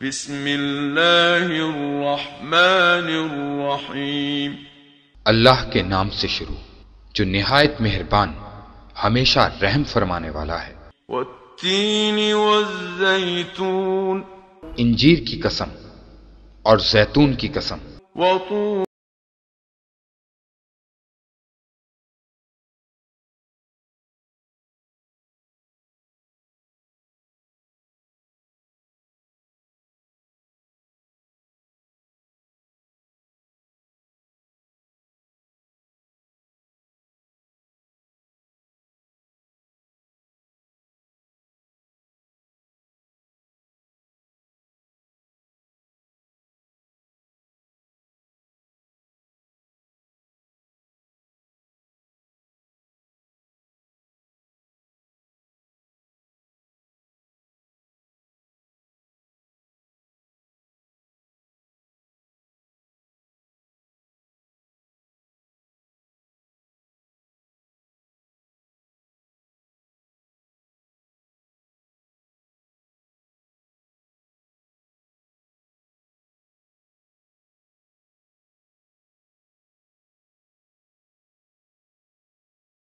बिस्मिल्लाहिर्रहमानिर्रहीम। अल्लाह के नाम से शुरू जो निहायत मेहरबान हमेशा रहम फरमाने वाला है। वत्तीनी वज़्ज़ैतून, इंजीर की कसम और जैतून की कसम। वतूर,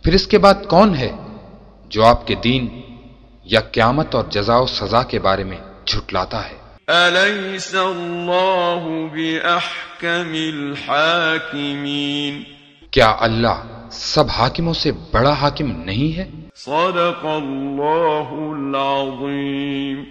फिर इसके बाद कौन है जो आपके दीन या क़यामत और जज़ा और सजा के बारे में झुटलाता है? अलैहिस्सल्लाहु बिअहकमिल हाकिमीन, क्या अल्लाह सब हाकिमों से बड़ा हाकिम नहीं है? सदक़ल्लाहुल अज़ीम।